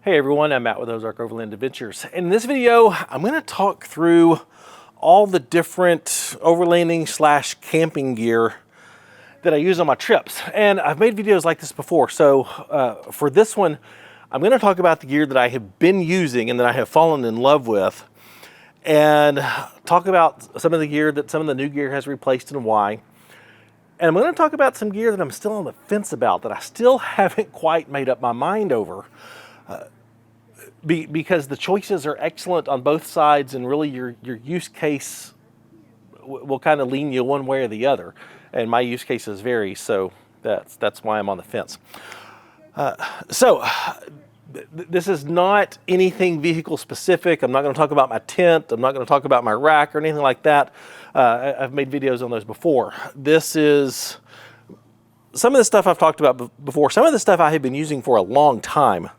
Hey everyone, I'm Matt with Ozark Overland Adventures. In this video, I'm going to talk through all the different overlanding slash camping gear that I use on my trips. And I've made videos like this before, so for this one, I'm going to talk about the gear that I have been using and that I have fallen in love with, and talk about some of the gear that some of the new gear has replaced and why. And I'm going to talk about some gear that I'm still on the fence about, that I still haven't quite made up my mind over. Because the choices are excellent on both sides, and really your use case will kind of lean you one way or the other. And my use cases vary, so that's why I'm on the fence. This is not anything vehicle specific. I'm not going to talk about my tent. I'm not going to talk about my rack or anything like that. I've made videos on those before. This is some of the stuff I've talked about before. Some of the stuff I have been using for a long time.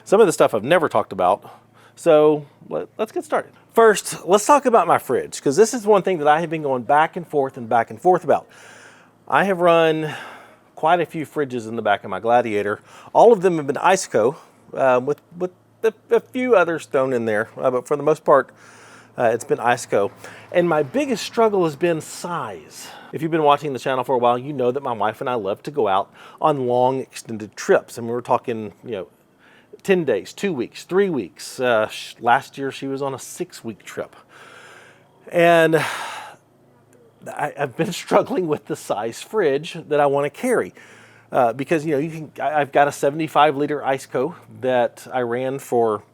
Some of the stuff I've never talked about. So let's get started. First, let's talk about my fridge, because this is one thing that I have been going back and forth about. I have run quite a few fridges in the back of my Gladiator. All of them have been Iceco, with a few others thrown in there, but for the most part, it's been Iceco. And my biggest struggle has been size. If you've been watching the channel for a while, you know that my wife and I love to go out on long extended trips. And we're talking, 10 days, 2 weeks, 3 weeks. Last year she was on a 6-week trip. And I've been struggling with the size fridge that I want to carry. Because I've got a 75-liter Iceco that I ran for,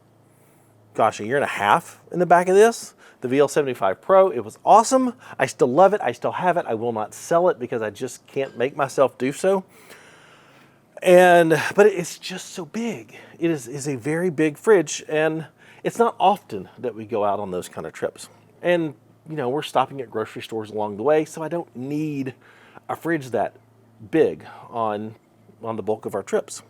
a year and a half in the back of this. The VL75 Pro, it was awesome. I still love it. I still have it. I will not sell it because I just can't make myself do so. But it's just so big. It is a very big fridge, and it's not often that we go out on those kind of trips. And we're stopping at grocery stores along the way, so I don't need a fridge that big on the bulk of our trips.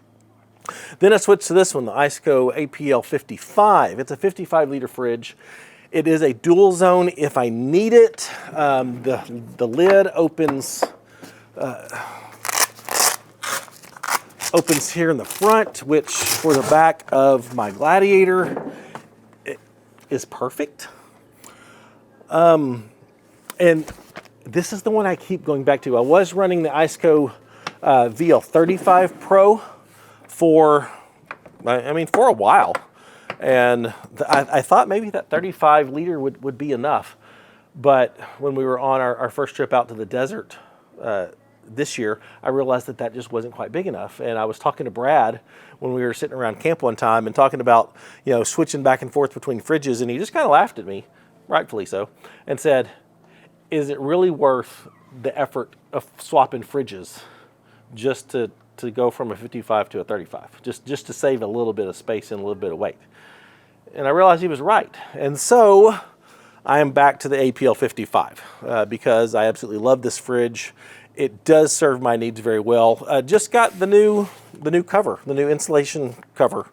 Then I switched to this one, the Iceco APL 55. It's a 55-liter fridge. It is a dual zone if I need it. The lid opens here in the front, which for the back of my Gladiator is perfect. And this is the one I keep going back to. I was running the Iceco VL35 Pro for a while. And I thought maybe that 35 liter would be enough. But when we were on our first trip out to the desert this year, I realized that just wasn't quite big enough. And I was talking to Brad when we were sitting around camp one time and talking about, switching back and forth between fridges. And he just kind of laughed at me, rightfully so, and said, is it really worth the effort of swapping fridges just to go from a 55 to a 35, just to save a little bit of space and a little bit of weight? And I realized he was right. And so I am back to the APL 55 because I absolutely love this fridge. It does serve my needs very well. Just got the new cover, the new insulation cover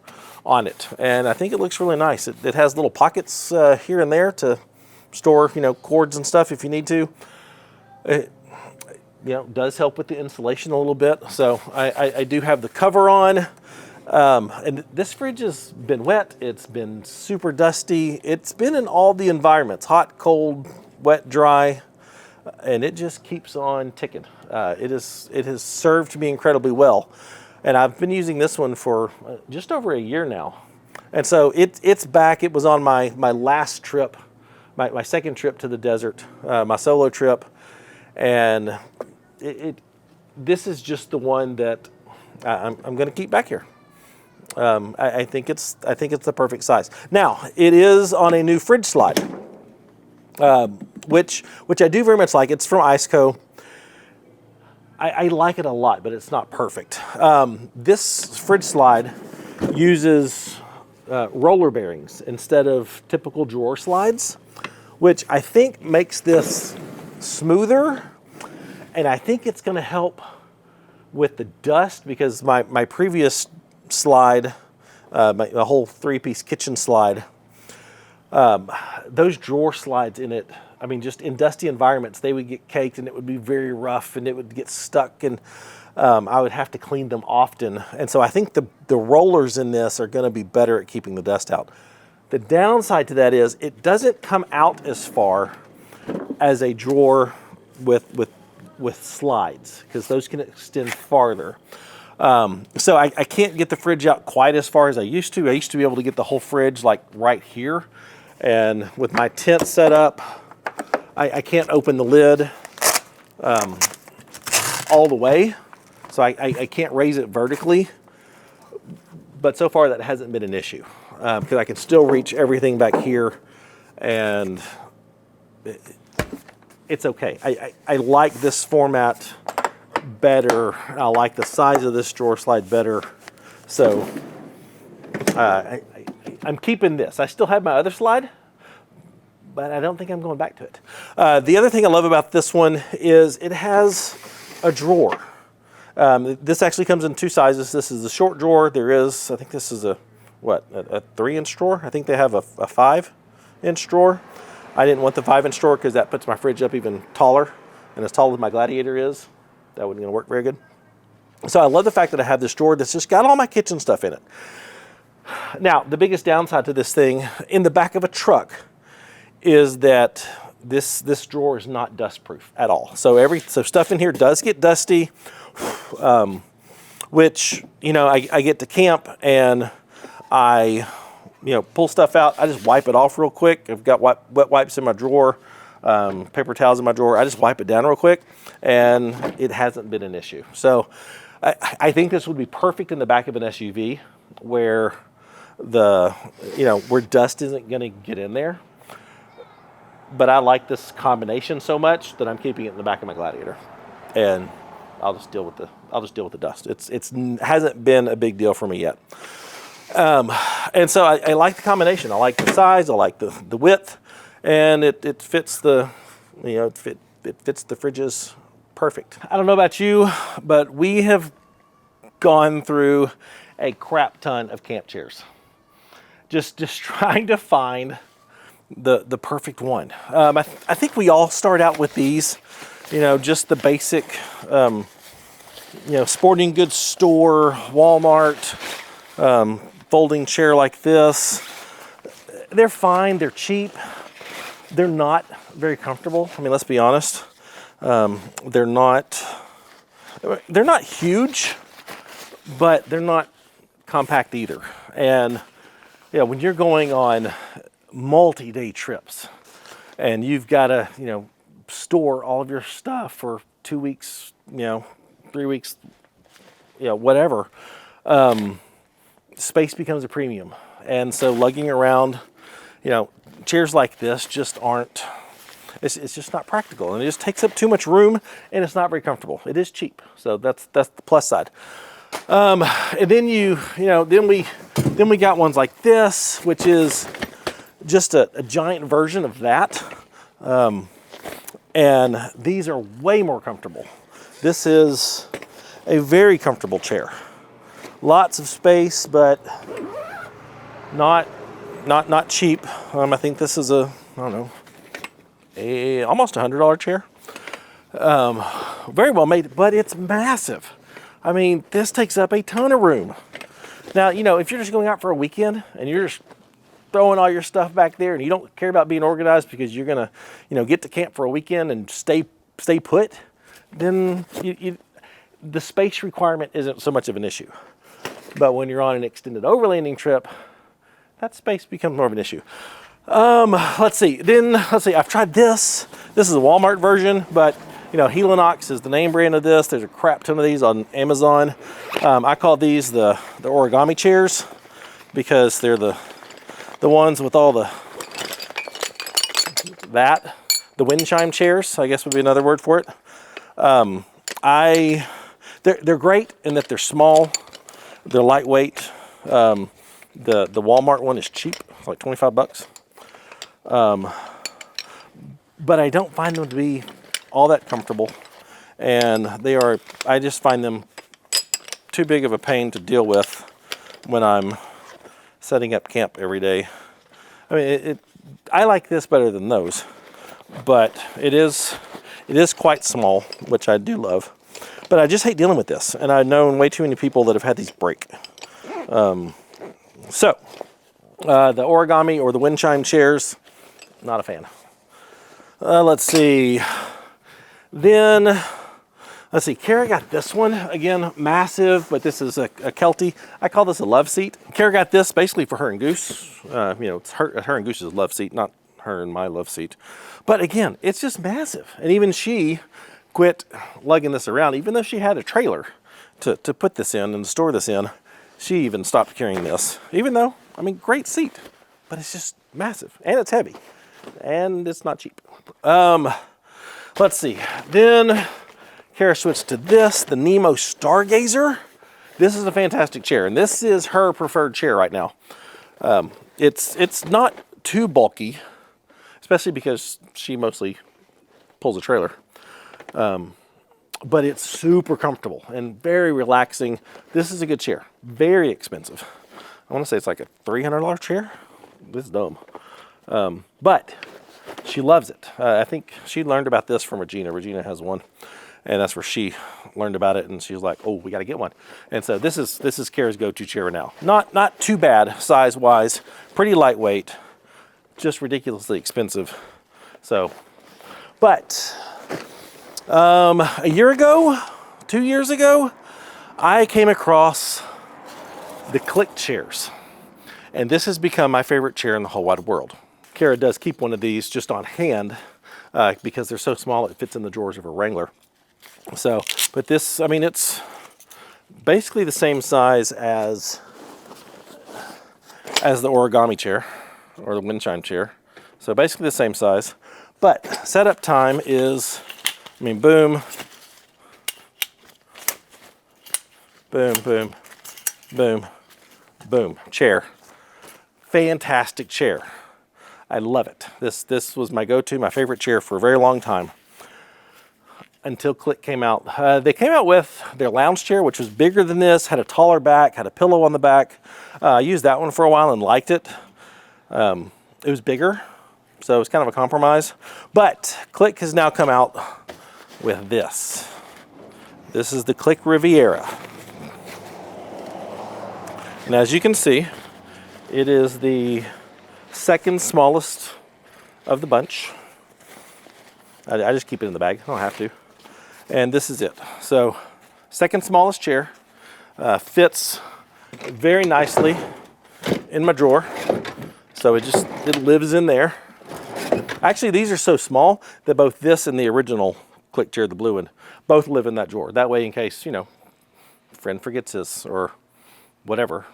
on it, and I think it looks really nice. It has little pockets here and there to store, cords and stuff if you need to. It, does help with the insulation a little bit. So I do have the cover on. And this fridge has been wet. It's been super dusty. It's been in all the environments, hot, cold, wet, dry, and it just keeps on ticking. It has served me incredibly well. And I've been using this one for just over a year now. And so it's back. It was on my last trip, my second trip to the desert, my solo trip. And this is just the one that I'm going to keep back here. I think it's the perfect size. Now, it is on a new fridge slide, which I do very much like. It's from Iceco. I like it a lot, but it's not perfect. This fridge slide uses roller bearings instead of typical drawer slides, which I think makes this smoother, and I think it's going to help with the dust, because my previous slide, my whole 3-piece kitchen slide, those drawer slides in it, just in dusty environments, they would get caked and it would be very rough and it would get stuck. And I would have to clean them often. And so I think the rollers in this are going to be better at keeping the dust out. The downside to that is it doesn't come out as far as a drawer with slides, because those can extend farther. So I can't get the fridge out quite as far as I used to. I used to be able to get the whole fridge like right here. And with my tent set up, I can't open the lid all the way. So I can't raise it vertically. But so far that hasn't been an issue, because I can still reach everything back here, and it's okay. I like this format better. I like the size of this drawer slide better. So I'm keeping this. I still have my other slide, but I don't think I'm going back to it. The other thing I love about this one is it has a drawer. This actually comes in 2 sizes. This is the short drawer. There is, I think this is a 3-inch drawer. I think they have a 5-inch drawer. I didn't want the 5-inch drawer because that puts my fridge up even taller, and as tall as my Gladiator is, that wasn't going to work very good. So I love the fact that I have this drawer that's just got all my kitchen stuff in it. Now, the biggest downside to this thing in the back of a truck is that this drawer is not dust proof at all. So stuff in here does get dusty, which, I get to camp and I pull stuff out. I just wipe it off real quick. I've got wet wipes in my drawer, paper towels in my drawer. I just wipe it down real quick, and it hasn't been an issue. So I think this would be perfect in the back of an SUV where where dust isn't going to get in there. But I like this combination so much that I'm keeping it in the back of my Gladiator, and I'll just deal with the dust. It hasn't been a big deal for me yet. And so I like the combination. I like the size. I like the width, and it fits the it fits the fridges perfect. I don't know about you, but we have gone through a crap ton of camp chairs, just trying to find the perfect one. I think we all start out with these, just the basic, sporting goods store, Walmart, folding chair like this. They're fine. They're cheap. They're not very comfortable. I mean, let's be honest. They're not huge, but they're not compact either. And when you're going on multi-day trips and you've got to store all of your stuff for 2 weeks, 3 weeks, whatever, space becomes a premium. And so lugging around chairs like this just aren't, it's just not practical, and it just takes up too much room, and it's not very comfortable. It is cheap, so that's the plus side. And then then we got ones like this, which is just a giant version of that. And these are way more comfortable. This is a very comfortable chair. Lots of space, but not cheap. I think this is almost $100 chair. Very well made, but it's massive. I mean, this takes up a ton of room. Now, if you're just going out for a weekend and you're just throwing all your stuff back there and you don't care about being organized because you're gonna, get to camp for a weekend and stay put, then the space requirement isn't so much of an issue. But when you're on an extended overlanding trip, that space becomes more of an issue. Let's see. I've tried this. This is a Walmart version, but Helinox is the name brand of this. There's a crap ton of these on Amazon. I call these the origami chairs because they're the ones with all the wind chime chairs, I guess would be another word for it. They're great in that they're small, they're lightweight. The Walmart one is cheap, it's like $25. But I don't find them to be all that comfortable, and I just find them too big of a pain to deal with when I'm setting up camp every day. I mean, I like this better than those, but it is quite small, which I do love. But I just hate dealing with this, and I've known way too many people that have had these break. The origami or the wind chime chairs, not a fan. Let's see. Then, let's see. Kara got this one. Again, massive, but this is a Kelty. I call this a love seat. Kara got this basically for her and Goose. It's her and Goose's love seat, not her and my love seat. But again, it's just massive. And even she quit lugging this around, even though she had a trailer to put this in and store this in. She even stopped carrying this, even though, I mean, great seat, but it's just massive and it's heavy and it's not cheap. Let's see. Then Kara switched to this, the Nemo Stargazer. This is a fantastic chair, and this is her preferred chair right now. It's not too bulky, especially because she mostly pulls a trailer. But it's super comfortable and very relaxing. This is a good chair. Very expensive. I want to say it's like a $300 chair. This is dumb. But she loves it. I think she learned about this from Regina. Regina has one, and that's where she learned about it. And she was like, "Oh, we got to get one." And so this is Kara's go-to chair now. Not too bad size-wise. Pretty lightweight. Just ridiculously expensive. So, but a year ago, 2 years ago, I came across the Click chairs. And this has become my favorite chair in the whole wide world. Kara does keep one of these just on hand because they're so small it fits in the drawers of her Wrangler. So, but this, I mean, it's basically the same size as the origami chair or the wind chime chair. So basically the same size. But setup time is, I mean, boom, boom, boom, boom, boom, chair. Fantastic chair. I love it. This was my go-to, my favorite chair for a very long time. Until Click came out. They came out with their lounge chair, which was bigger than this, had a taller back, had a pillow on the back. I used that one for a while and liked it. It was bigger, so it was kind of a compromise. But Click has now come out with this. This is the Click Riviera. And as you can see, it is the second smallest of the bunch. I just keep it in the bag, I don't have to. And this is it. So, second smallest chair, fits very nicely in my drawer. So it lives in there. Actually, these are so small that both this and the original Click chair, the blue one, both live in that drawer. That way, in case, a friend forgets this or whatever,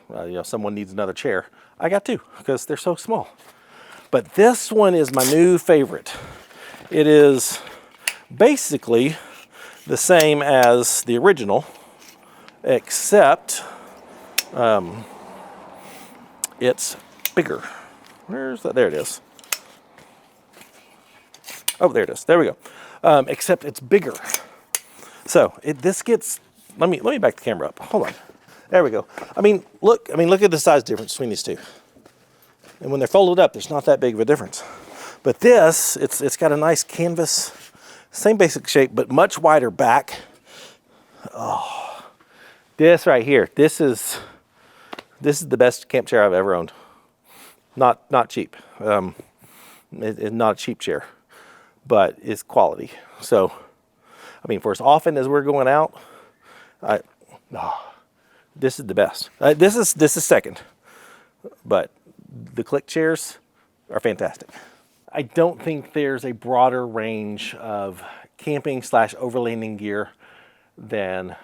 someone needs another chair, I got two because they're so small. But this one is my new favorite. It is basically the same as the original, except it's bigger. Where's that? There it is. Oh, there it is. There we go. Except it's bigger. So this gets. Let me back the camera up. Hold on. There we go. Look at the size difference between these two. And when they're folded up, there's not that big of a difference. But this, it's got a nice canvas, same basic shape, but much wider back. Oh, this right here. This is the best camp chair I've ever owned. Not cheap. It's not a cheap chair, but it's quality. So, for as often as we're going out, this is the best. This is second, but the Click chairs are fantastic. I don't think there's a broader range of camping / overlanding gear than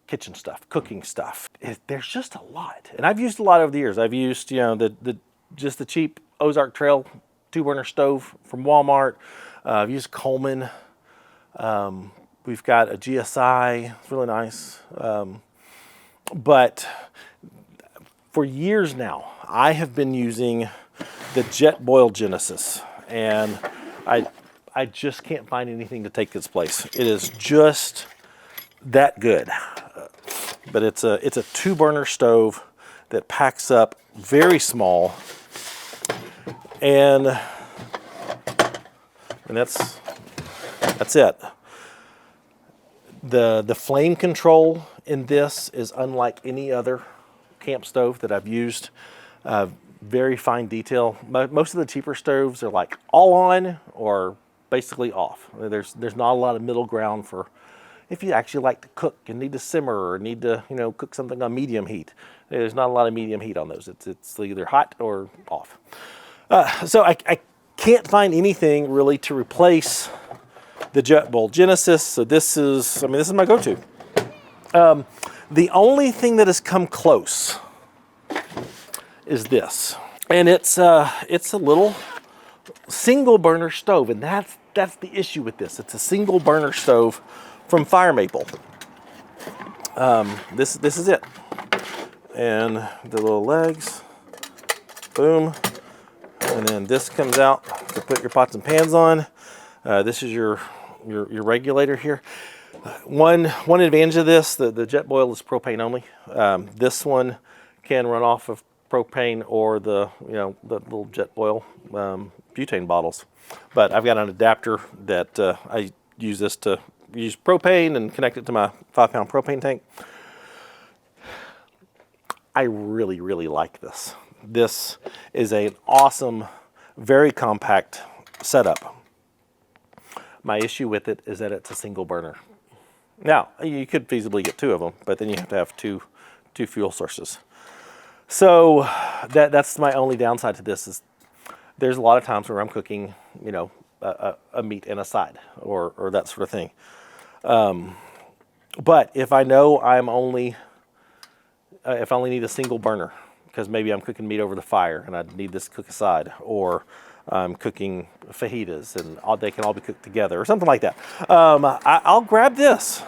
kitchen stuff, cooking stuff. There's just a lot, and I've used a lot over the years. I've used just the cheap Ozark Trail 2-burner stove from Walmart. I've used Coleman. We've got a GSI. It's really nice. But for years now, I have been using the Jet Boil Genesis, and I just can't find anything to take its place. It is just that good. But it's a 2-burner stove that packs up very small, and that's it. The flame control in this is unlike any other camp stove that I've used. Very fine detail. Most of the cheaper stoves are like all on or basically off. There's not a lot of middle ground for if you actually like to cook and need to simmer or need to cook something on medium heat. There's not a lot of medium heat on those. It's either hot or off. So I can't find anything really to replace the Jetboil Genesis. So this is my go-to. The only thing that has come close is this, and it's a little single burner stove, and that's the issue with this. It's a single burner stove from Fire Maple. This is it, and the little legs, boom, and then this comes out to put your pots and pans on. This is your regulator here. One advantage of this, the Jetboil is propane only. This one can run off of propane or the little Jetboil butane bottles. But I've got an adapter that I use this to use propane and connect it to my 5-pound propane tank. I really, really like this. This is an awesome, very compact setup. My issue with it is that it's a single burner. Now, you could feasibly get 2 of them, but then you have to have two fuel sources. So that's my only downside to this is there's a lot of times where I'm cooking, a meat and a side or that sort of thing. But if I know if I only need a single burner, because maybe I'm cooking meat over the fire and I need this to cook aside, or I'm cooking fajitas and they can all be cooked together or something like that, I'll grab this.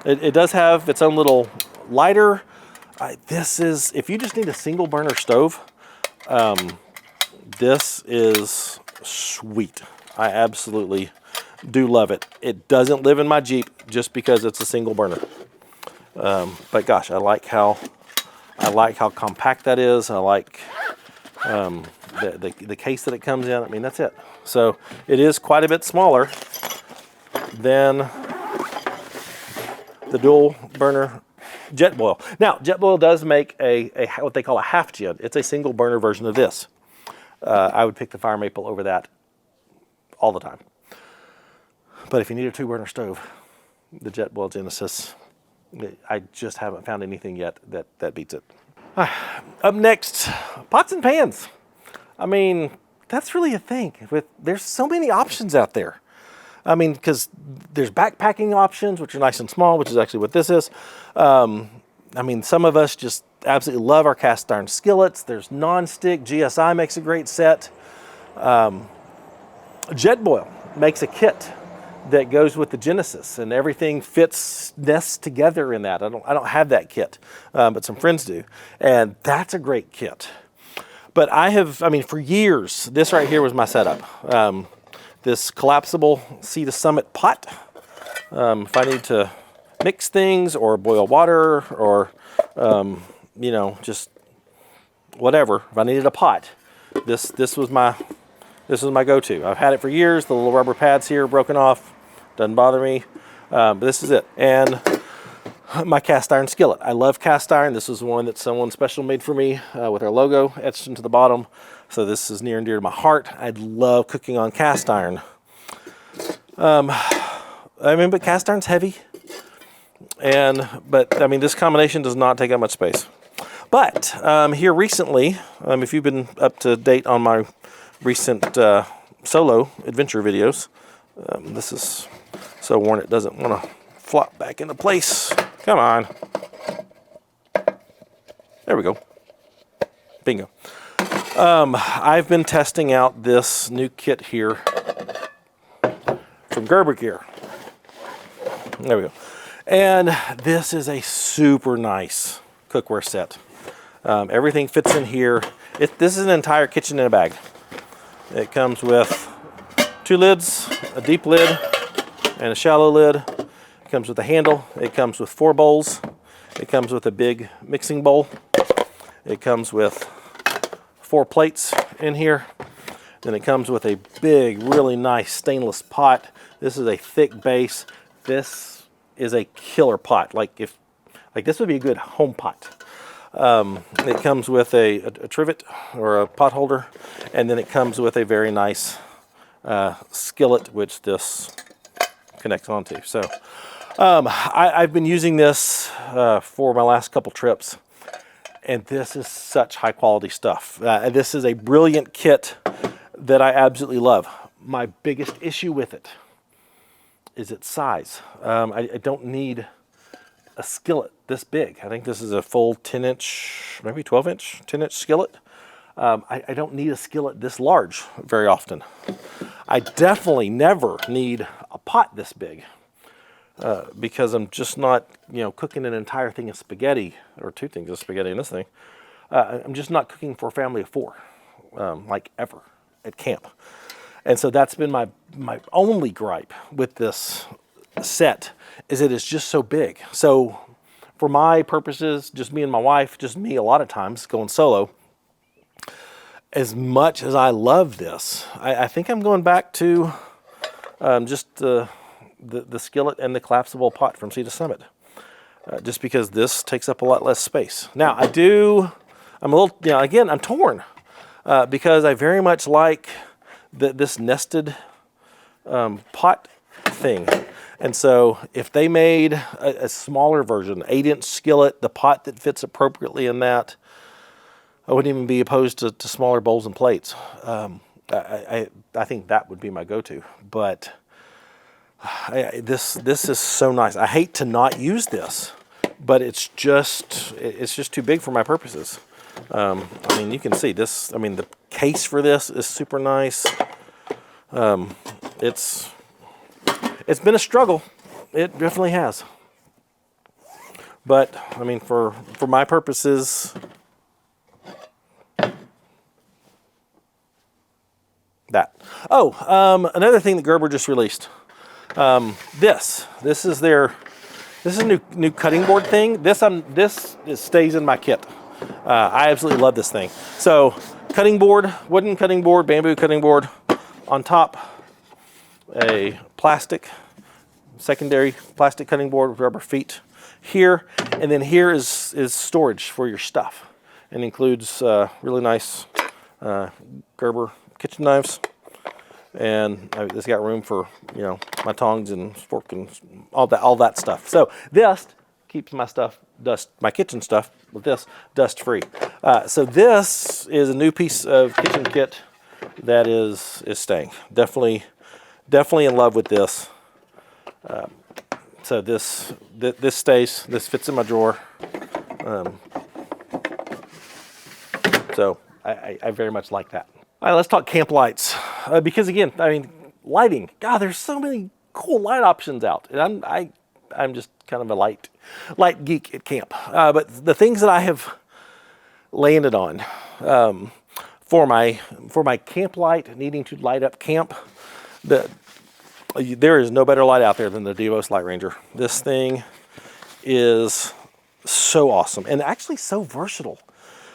It does have its own little lighter. This is, if you just need a single burner stove, this is sweet. I absolutely do love it. It doesn't live in my Jeep just because it's a single burner. But gosh, I like how compact that is. I like the case that it comes in. I mean, that's it. So it is quite a bit smaller than the dual burner Jetboil. Now, Jetboil does make a what they call a half gen. It's a single burner version of this. I would pick the Fire Maple over that all the time. But if you need a 2-burner stove, the Jetboil Genesis, I just haven't found anything yet that beats it. Up next, pots and pans. I mean, that's really a thing. There's so many options out there. I mean, because there's backpacking options, which are nice and small, which is actually what this is. I mean, some of us just absolutely love our cast iron skillets. There's non-stick. GSI makes a great set. Jetboil makes a kit that goes with the Genesis, and everything nests together in that. I don't have that kit, but some friends do, and that's a great kit. But for years, this right here was my setup. This collapsible Sea to Summit pot. If I need to mix things or boil water or, just whatever. If I needed a pot, this was my go-to. I've had it for years. The little rubber pads here broken off. Doesn't bother me. But this is it. And my cast iron skillet. I love cast iron. This is one that someone special made for me with our logo etched into the bottom. So this is near and dear to my heart. I love cooking on cast iron. But cast iron's heavy. But this combination does not take up much space. But here recently, if you've been up to date on my recent solo adventure videos, this is so worn it doesn't want to flop back into place. Come on. There we go. Bingo. I've been testing out this new kit here from Gerber Gear. There we go. And this is a super nice cookware set. Everything fits in here. This is an entire kitchen in a bag. It comes with 2 lids, a deep lid, and a shallow lid. It comes with a handle. It comes with 4 bowls. It comes with a big mixing bowl. It comes with 4 plates in here. Then it comes with a big, really nice stainless pot. This is a thick base. This is a killer pot. Like this would be a good home pot. It comes with a trivet or a pot holder, and then it comes with a very nice skillet, which this connects onto. So I've been using this for my last couple trips, and this is such high quality stuff. This is a brilliant kit that I absolutely love. My biggest issue with it is its size. I don't need a skillet this big. I think this is a full 10-inch, maybe 12-inch, 10-inch skillet. I don't need a skillet this large very often. I definitely never need a pot this big because I'm just not, cooking an entire thing of spaghetti, or 2 things of spaghetti in this thing. I'm just not cooking for a family of 4, like ever at camp. And so that's been my only gripe with this set, is it is just so big. So for my purposes, just me and my wife, just me a lot of times going solo, as much as I love this, I think I'm going back to just the skillet and the collapsible pot from Sea to Summit, just because this takes up a lot less space. Now I'm a little, again, I'm torn because I very much like this nested pot thing. And so if they made a smaller version, 8-inch skillet, the pot that fits appropriately in that, I wouldn't even be opposed to smaller bowls and plates. I think that would be my go-to. But this is so nice. I hate to not use this, but it's just too big for my purposes. You can see this. The case for this is super nice. It's been a struggle. It definitely has. But for my purposes, that. Another thing that Gerber just released. This is a new cutting board thing. This stays in my kit. I absolutely love this thing. So cutting board, wooden cutting board, bamboo cutting board. On top, a secondary plastic cutting board with rubber feet here, and then here is storage for your stuff, and includes really nice Gerber kitchen knives, and it's got room for my tongs and fork and all that stuff. So this keeps my kitchen stuff with this dust free. So this is a new piece of kitchen kit that is staying. Definitely in love with this. So this stays. This fits in my drawer. So I very much like that. All right, let's talk camp lights. Because again, lighting. God, there's so many cool light options out, and I'm just kind of a light geek at camp. But the things that I have landed on for my camp light, needing to light up camp, there is no better light out there than the Devos Light Ranger. This thing is so awesome and actually so versatile.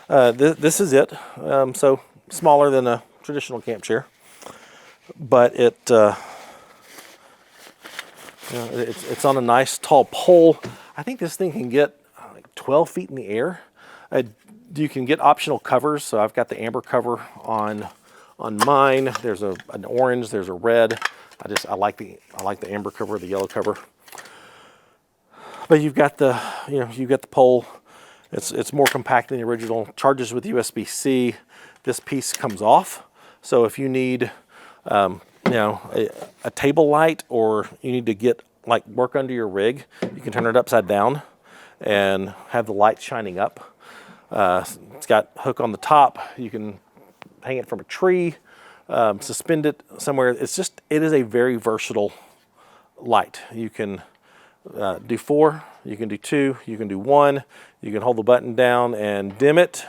This is it. So smaller than a traditional camp chair, but it's on a nice tall pole. I think this thing can get like 12 feet in the air. You can get optional covers. So I've got the amber cover on mine. There's an orange. There's a red. I like the amber cover, the yellow cover. But you've got the pole. It's more compact than the original. Charges with USB-C. This piece comes off. So if you need a table light, or you need to get work under your rig, you can turn it upside down and have the light shining up. It's got a hook on the top. You can hang it from a tree, suspend it somewhere. It is a very versatile light. You can do 4, you can do 2, you can do 1. You can hold the button down and dim it.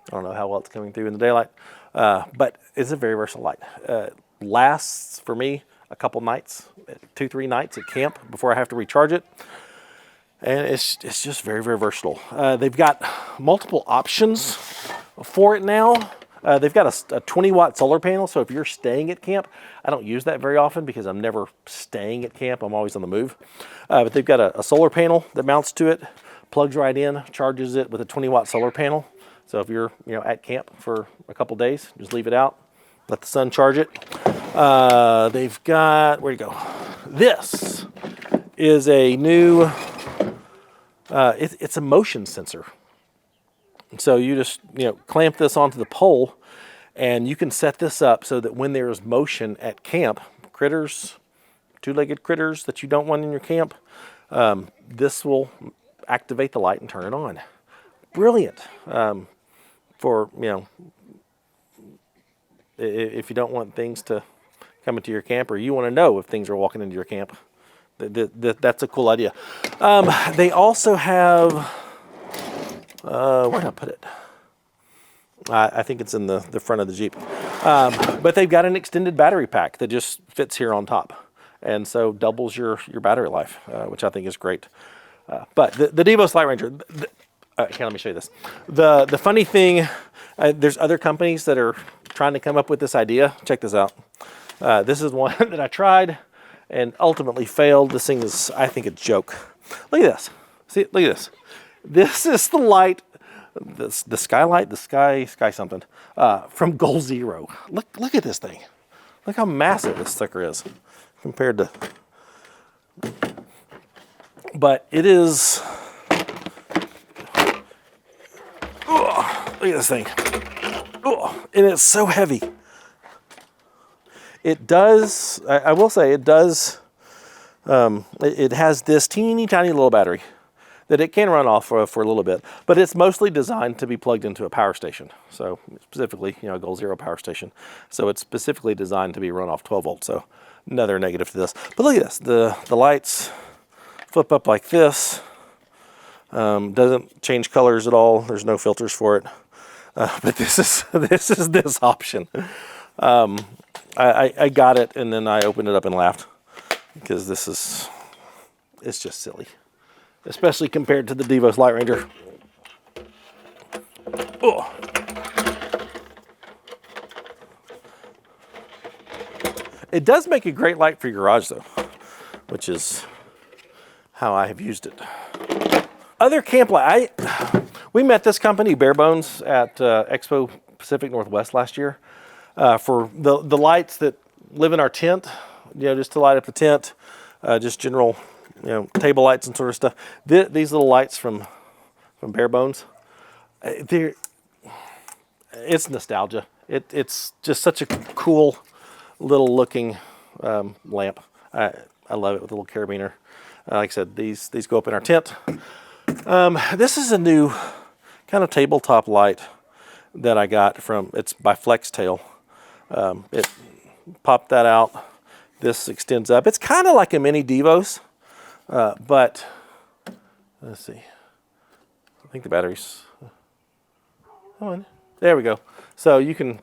I don't know how well it's coming through in the daylight, but it's a very versatile light. Lasts for me a couple nights, 2-3 nights at camp before I have to recharge it. And it's just very, very versatile. They've got multiple options for it now. They've got a 20-watt solar panel, so if you're staying at camp, I don't use that very often because I'm never staying at camp. I'm always on the move. But they've got a solar panel that mounts to it, plugs right in, charges it with a 20-watt solar panel. So if you're at camp for a couple days, just leave it out, let the sun charge it. They've got, where'd you go? This is a new, it's a motion sensor. So you just clamp this onto the pole, and you can set this up so that when there is motion at camp, critters, two-legged critters that you don't want in your camp, this will activate the light and turn it on. Brilliant for if you don't want things to come into your camp, or you want to know if things are walking into your camp. That's a cool idea. They also have, where did I put it? I think it's in the front of the Jeep. But they've got an extended battery pack that just fits here on top, and so doubles your battery life, which I think is great. But the Devos Light Ranger, here, let me show you this. The funny thing, there's other companies that are trying to come up with this idea. Check this out. This is one that I tried and ultimately failed. This thing is, I think, a joke. Look at this. See, look at this. This is the light, the skylight, the sky something, from Goal Zero. Look at this thing. Look how massive this sucker is compared to, but it is, look at this thing. And it's so heavy. It does, I will say, it does, it has this teeny tiny little battery that it can run off for a little bit, but it's mostly designed to be plugged into a power station. So specifically, a Goal Zero power station. So it's specifically designed to be run off 12 volts. So another negative to this. But look at this, the lights flip up like this. Doesn't change colors at all. There's no filters for it. But this is this option. I got it, and then I opened it up and laughed because it's just silly, especially compared to the Devos Light Ranger. Oh. It does make a great light for your garage, though, which is how I have used it. Other camp light, we met this company, Bare Bones, at Expo Pacific Northwest last year for the lights that live in our tent, just to light up the tent, just general, table lights and sort of stuff. These little lights from Bare Bones, it's nostalgia. It's just such a cool little looking lamp. I love it with a little carabiner. Like I said, these go up in our tent. This is a new kind of tabletop light that I got it's by Flextail. It popped that out. This extends up. It's kind of like a mini Devos, but let's see. I think the battery's on. There we go. So you can,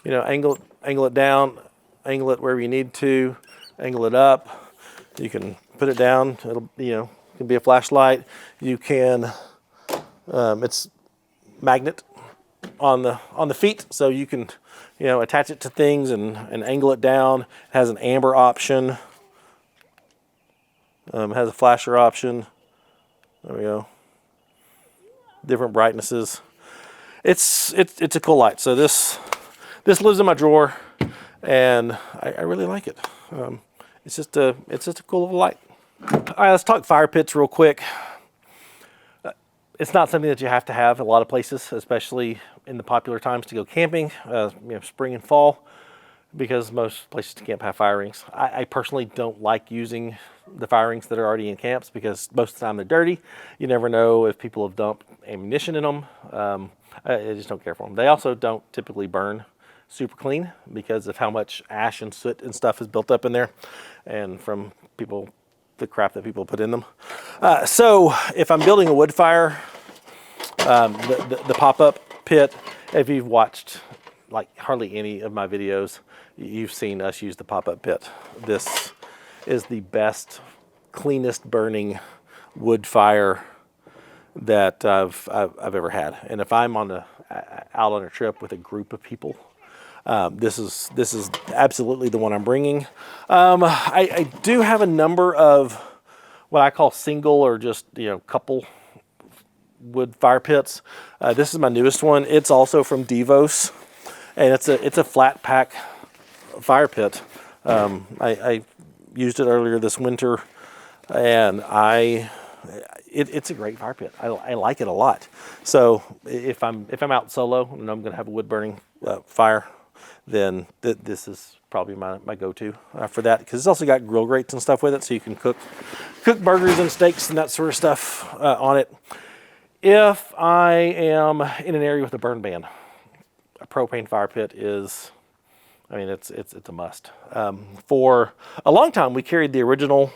angle it down, angle it wherever you need to, angle it up. You can put it down. It'll, can be a flashlight. You can, it's magnet on the feet, so you can, attach it to things and angle it down. It has an amber option. It has a flasher option. There we go. Different brightnesses. It's a cool light. So this lives in my drawer, and I really like it. It's just a cool little light. All right, let's talk fire pits real quick. It's not something that you have to have a lot of places, especially in the popular times to go camping, spring and fall, because most places to camp have fire rings. I personally don't like using the fire rings that are already in camps because most of the time they're dirty. You never know if people have dumped ammunition in them. I just don't care for them. They also don't typically burn super clean because of how much ash and soot and stuff is built up in there, and from the crap that people put in them. So if I'm building a wood fire, the pop-up pit, if you've watched like hardly any of my videos, you've seen us use the pop-up pit. This is the best, cleanest burning wood fire that I've ever had. And if I'm on the out on a trip with a group of people, this is absolutely the one I'm bringing. I do have a number of what I call single or just couple wood fire pits. This is my newest one. It's also from Devos, and it's a flat pack fire pit. I used it earlier this winter, and it's a great fire pit. I like it a lot. So if I'm out solo and I'm going to have a wood burning fire, then this is probably my go-to for that, because it's also got grill grates and stuff with it, so you can cook burgers and steaks and that sort of stuff on it. If I am in an area with a burn ban, a propane fire pit is, it's a must. For a long time, we carried the original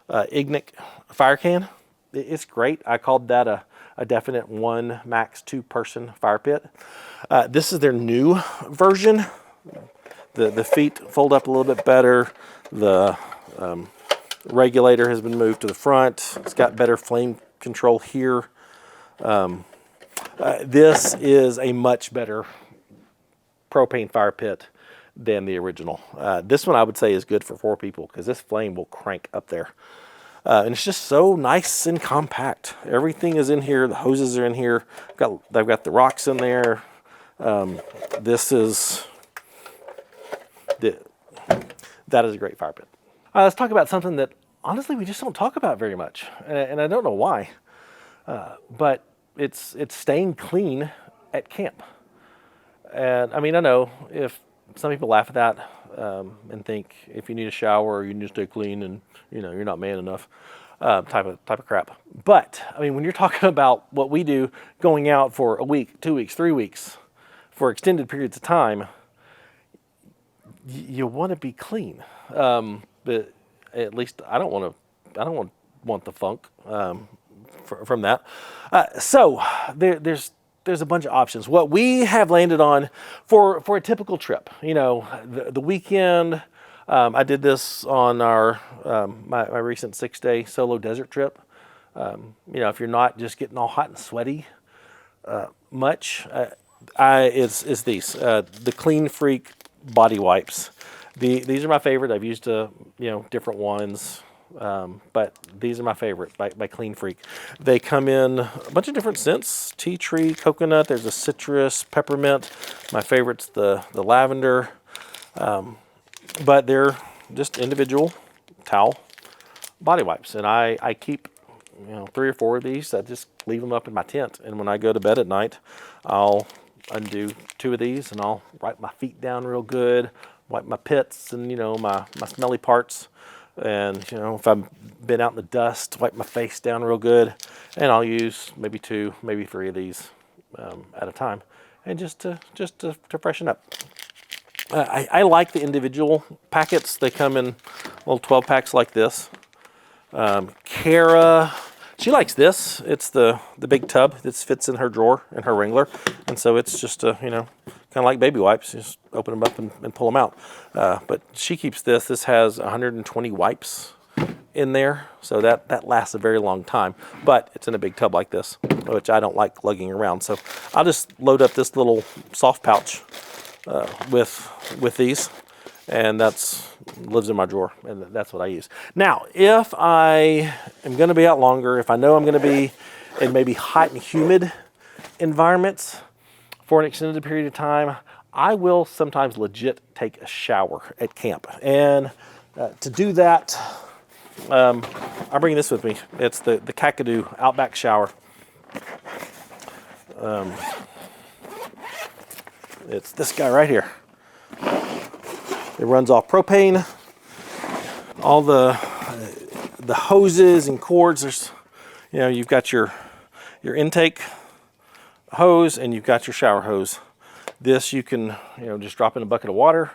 Ignic fire can. It's great. I called that a definite 1 max 2 person fire pit. This is their new version. The feet fold up a little bit better. The regulator has been moved to the front. It's got better flame control here. This is a much better propane fire pit than the original. This one I would say is good for 4 people, because this flame will crank up there. And it's just so nice and compact. Everything is in here. The hoses are in here. They've got the rocks in there. That is a great fire pit. Let's talk about something that honestly we just don't talk about very much, and I don't know why. But it's staying clean at camp. And I know if some people laugh at that and think if you need a shower, you need to stay clean, and you're not man enough, type of crap. But when you're talking about what we do, going out for a week, 2 weeks, 3 weeks, for extended periods of time, you want to be clean. But at least I don't want the funk from that. So there's a bunch of options. What we have landed on for a typical trip, the weekend, I did this on our my recent 6-day solo desert trip. If you're not just getting all hot and sweaty much, it's these the Clean Freak body wipes. These are my favorite. I've used different ones. But these are my favorite by Clean Freak. They come in a bunch of different scents: tea tree, coconut. There's a citrus, peppermint. My favorite's the lavender. But they're just individual towel body wipes, and I keep 3 or 4 of these. I just leave them up in my tent, and when I go to bed at night, I'll undo 2 of these, and I'll wipe my feet down real good, wipe my pits and my smelly parts. And if I've been out in the dust, wipe my face down real good, and I'll use maybe 2, maybe 3 of these at a time, and just to freshen up. I like the individual packets. They come in little 12 packs like this. Kara, she likes this. It's the big tub that fits in her drawer in her Wrangler, and so it's just kind of like baby wipes. You just open them up and pull them out. But she keeps this. This has 120 wipes in there, so that lasts a very long time. But it's in a big tub like this, which I don't like lugging around. So I'll just load up this little soft pouch with these, and lives in my drawer, and that's what I use. Now, if I am going to be out longer, if I know I'm going to be in maybe hot and humid environments for an extended period of time, I will sometimes legit take a shower at camp. And to do that, I bring this with me. It's the Kakadu Outback shower. It's this guy right here. It runs off propane. All the hoses and cords. There's, you've got your intake hose, and you've got your shower hose. This you can just drop in a bucket of water,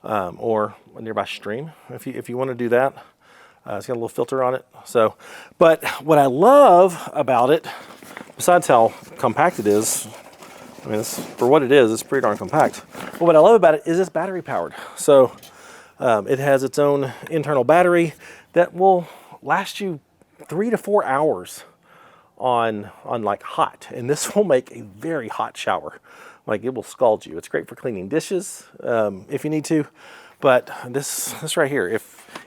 or a nearby stream if you want to do that. It's got a little filter on it. So, but what I love about it, besides how compact it is, for what it is, it's pretty darn compact. But what I love about it is it's battery powered. So it has its own internal battery that will last you 3 to 4 hours on like hot, and this will make a very hot shower. Like, it will scald you. It's great for cleaning dishes if you need to, but this right here,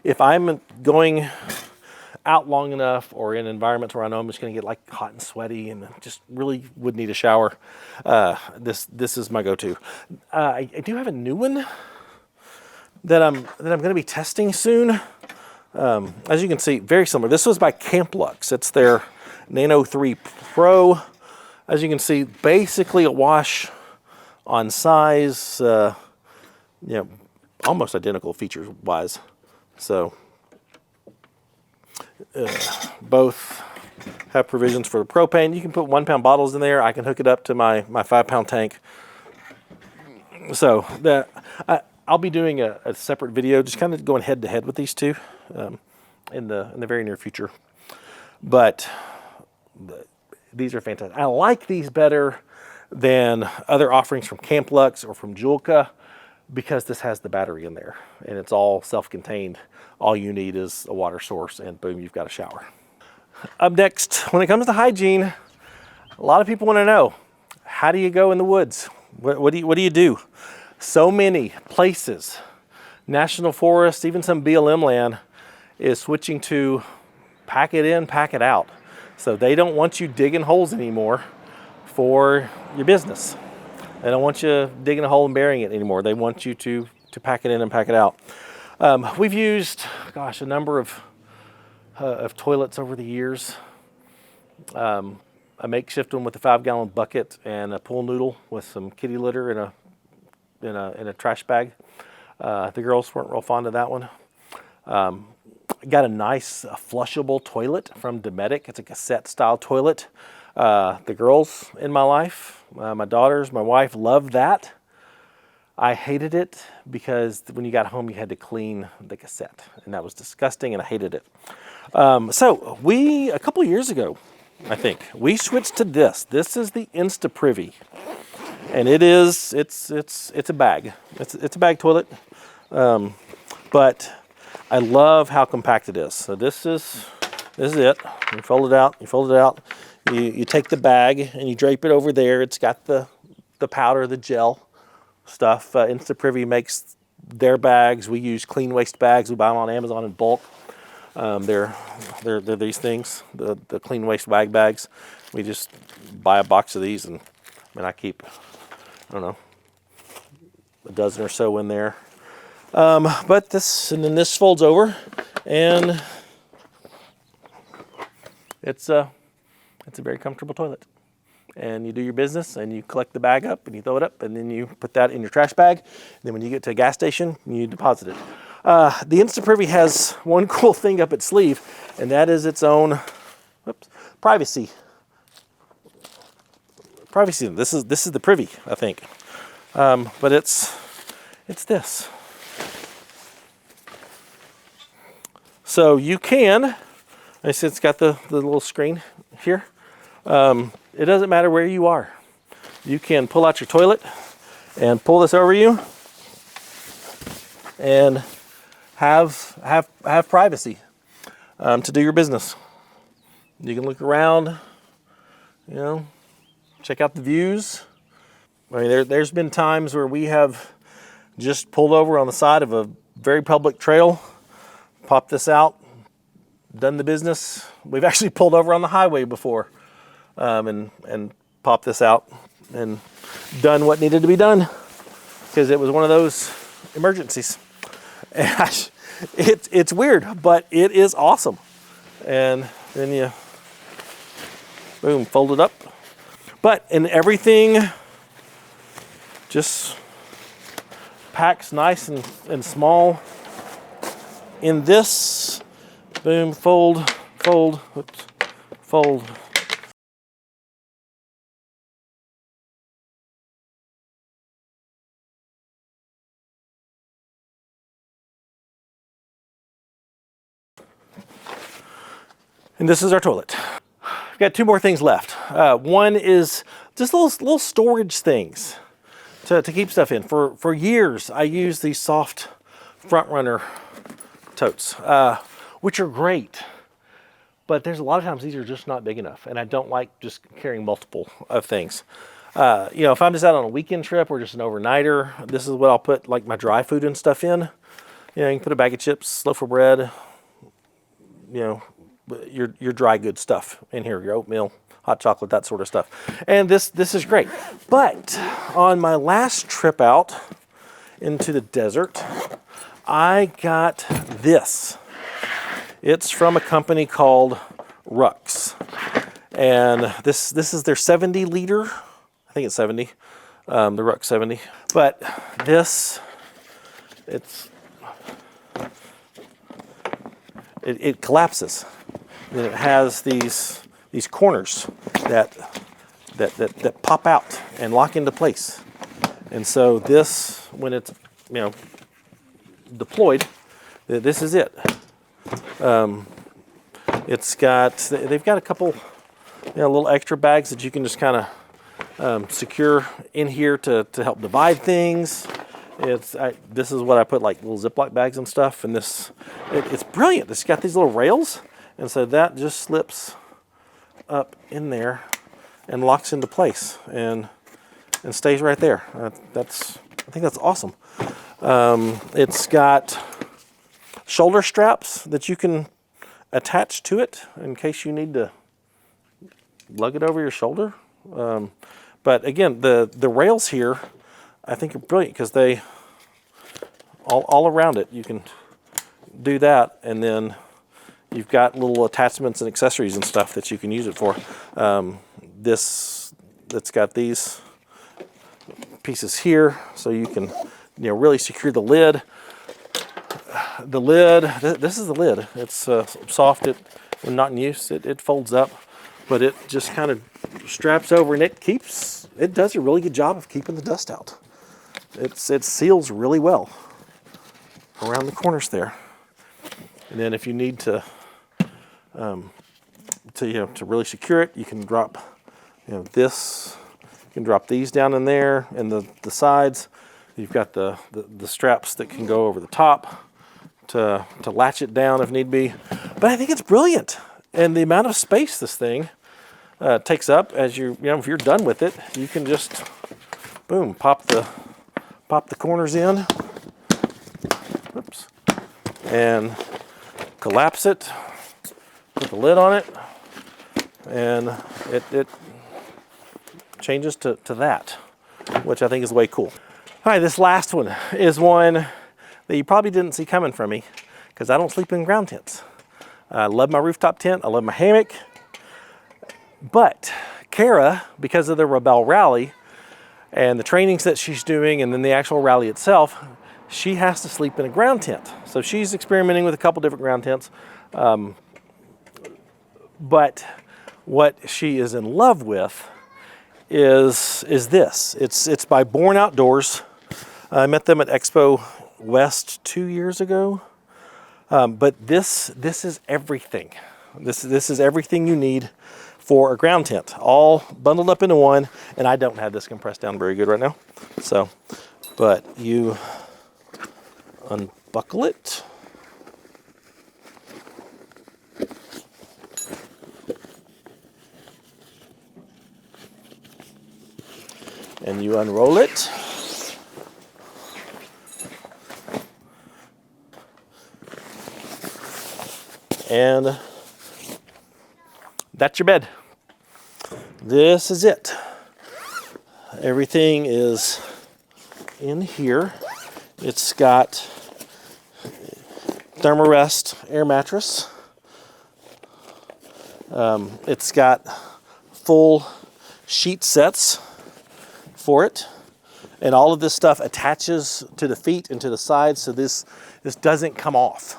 if I'm going out long enough or in environments where I know I'm just going to get like hot and sweaty and just really would need a shower, this is my go-to. I do have a new one that I'm going to be testing soon. As you can see, very similar. This was by Camplux. It's their Nano 3 Pro. As you can see, basically a wash on size, almost identical features wise. So both have provisions for the propane. You can put 1 pound bottles in there. I can hook it up to my 5 pound tank. So I'll be doing a separate video, just kind of going head to head with these two in the very near future. But these are fantastic. I like these better than other offerings from Camplux or from Julka because this has the battery in there and it's all self-contained. All you need is a water source and boom, you've got a shower. Up next, when it comes to hygiene, a lot of people want to know, how do you go in the woods? What do you do? So many places, national forests, even some BLM land is switching to pack it in, pack it out. So they don't want you digging holes anymore for your business. They don't want you digging a hole and burying it anymore. They want you to pack it in and pack it out. We've used, gosh, a number of toilets over the years. A makeshift one with a 5-gallon bucket and a pool noodle with some kitty litter in a trash bag. The girls weren't real fond of that one. Got a nice flushable toilet from Dometic. It's a cassette style toilet. The girls in my life, my daughters, my wife loved that. I hated it because when you got home you had to clean the cassette and that was disgusting and I hated it. So a couple years ago, I think, we switched to this. This is the Insta Privy. And it's a bag. It's a bag toilet. But I love how compact it is. So this is it. You fold it out, you take the bag and you drape it over there. It's got the powder, the gel stuff. Insta Privy makes their bags. We use clean waste bags. We buy them on Amazon in bulk. They're these things, the clean waste wag bags. We just buy a box of these and I keep, I don't know, a dozen or so in there. But then this folds over and it's a very comfortable toilet. And you do your business and you collect the bag up and you throw it up and then you put that in your trash bag. And then when you get to a gas station, you deposit it. The Insta Privy has one cool thing up its sleeve, and that is its own privacy. This is the Privy, I think. But it's this. So you can, I said it's got the little screen here. It doesn't matter where you are. You can pull out your toilet and pull this over you and have privacy to do your business. You can look around, check out the views. I mean, there's been times where we have just pulled over on the side of a very public trail, popped this out, done the business. We've actually pulled over on the highway before and popped this out and done what needed to be done because it was one of those emergencies. And it's weird, but it is awesome. And then you, boom, fold it up. But and everything just packs nice and small in this. Boom, fold, oops, fold. And this is our toilet. We've got two more things left. One is just little storage things to keep stuff in. For years, I used these soft front runner totes, which are great. but there's a lot of times these are just not big enough, and I don't like just carrying multiple of things. You know, if I'm just out on a weekend trip or just an overnighter, this is what I'll put like my dry food and stuff in. You know, you can put a bag of chips, loaf of bread, you know, your dry good stuff in here, your oatmeal, hot chocolate, that sort of stuff. And this is great. But on my last trip out into the desert, I got this. It's from a company called Rux. And this is their 70 liter. I think it's 70, the Rux 70. But this, it collapses. And it has these corners that pop out and lock into place. And so this, when it's, you know, deployed, this is it. They've got a couple, you know, little extra bags that you can just kind of secure in here to help divide things. This is what I put, like little Ziploc bags and stuff. And it's brilliant. It's got these little rails, and so that just slips up in there and locks into place and stays right there. I think that's awesome. It's got shoulder straps that you can attach to it in case you need to lug it over your shoulder. But again, the rails here, I think are brilliant because they all around it you can do that, and then you've got little attachments and accessories and stuff that you can use it for. It's got these pieces here, so you can, you know, really secure the lid. The lid, this is the lid. It's soft. When not in use, it folds up, but it just kind of straps over, and it does a really good job of keeping the dust out. It seals really well around the corners there. And then if you need to really secure it, you can drop, you know, this. You can drop these down in there, and the sides. You've got the straps that can go over the top to latch it down if need be. But I think it's brilliant, and the amount of space this thing takes up, as if you're done with it, you can just boom, pop the corners in. Oops. And collapse it, put the lid on it, and it changes to that, which I think is way cool. All right, this last one is one that you probably didn't see coming from me because I don't sleep in ground tents. I love my rooftop tent, I love my hammock, but Kara, because of the Rebel Rally and the trainings that she's doing and then the actual rally itself, she has to sleep in a ground tent. So she's experimenting with a couple different ground tents. But what she is in love with is this. It's by Born Outdoors. I met them at Expo West 2 years ago. But this is everything. This is everything you need for a ground tent, all bundled up into one. And I don't have this compressed down very good right now. So, but you unbuckle it. And you unroll it. And that's your bed. This is it. Everything is in here. It's got Thermarest air mattress. It's got full sheet sets for it, and all of this stuff attaches to the feet and to the sides, so this doesn't come off.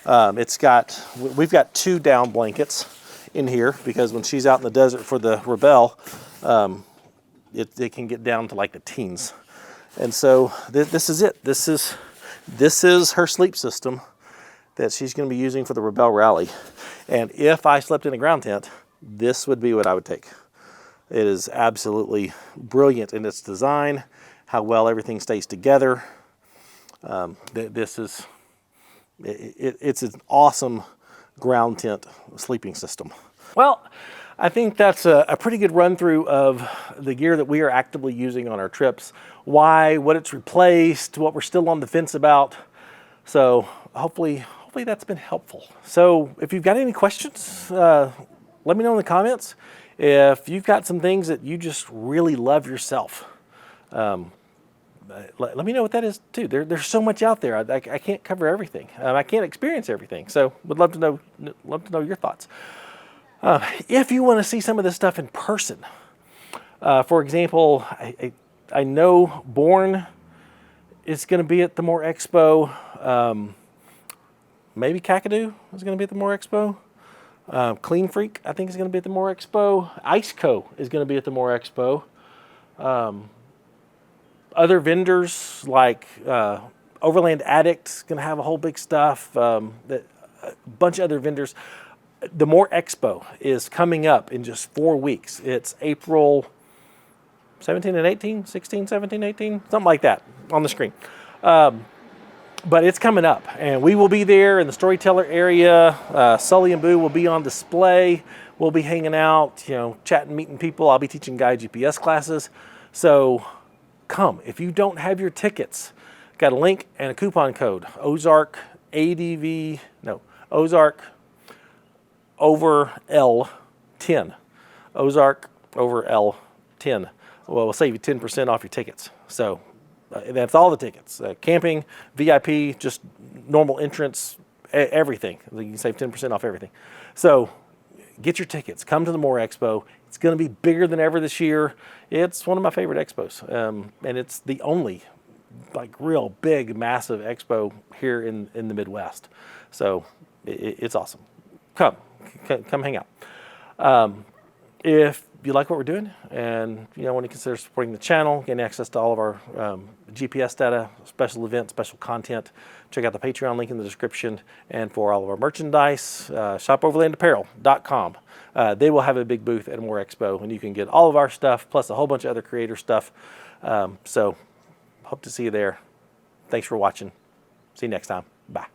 We've got 2 down blankets in here because when she's out in the desert for the Rebel, it can get down to like the teens. And so this is it. This is her sleep system that she's going to be using for the Rebel Rally. And if I slept in a ground tent, this would be what I would take. It is absolutely brilliant in its design, how well everything stays together. It's an awesome ground tent sleeping system. Well, I think that's a pretty good run through of the gear that we are actively using on our trips, why, what it's replaced, what we're still on the fence about. So hopefully that's been helpful. So if you've got any questions, let me know in the comments. If you've got some things that you just really love yourself, let me know what that is too. There's so much out there. I can't cover everything. I can't experience everything. So would love to know your thoughts. If you want to see some of this stuff in person, for example, I know Born is going to be at the More Expo. Maybe Kakadu is going to be at the More Expo. Clean Freak, I think, is going to be at the More Expo. Ice Co is going to be at the More Expo. Other vendors like Overland Addict is going to have a whole big stuff. A bunch of other vendors. The More Expo is coming up in just 4 weeks. It's April 17 and 18, 16, 17, 18, something like that on the screen. But it's coming up, and we will be there in the Storyteller area. Sully and Boo will be on display. We'll be hanging out, chatting, meeting people. I'll be teaching guide GPS classes. So come. If you don't have your tickets, got a link and a coupon code. Ozark over L10. Ozark over L10. Well, we'll save you 10% off your tickets. So that's all the tickets. Camping, VIP, just normal entrance, everything. You can save 10% off everything. So get your tickets. Come to the More Expo. It's going to be bigger than ever this year. It's one of my favorite expos. And it's the only real big, massive expo here in the Midwest. So it's awesome. Come hang out. If you like what we're doing and want to consider supporting the channel, getting access to all of our GPS data, special events, special content, check out the Patreon link in the description. And for all of our merchandise, shopoverlandapparel.com. They will have a big booth at More Expo, and you can get all of our stuff plus a whole bunch of other creator stuff. So hope to see you there. Thanks for watching. See you next time. Bye.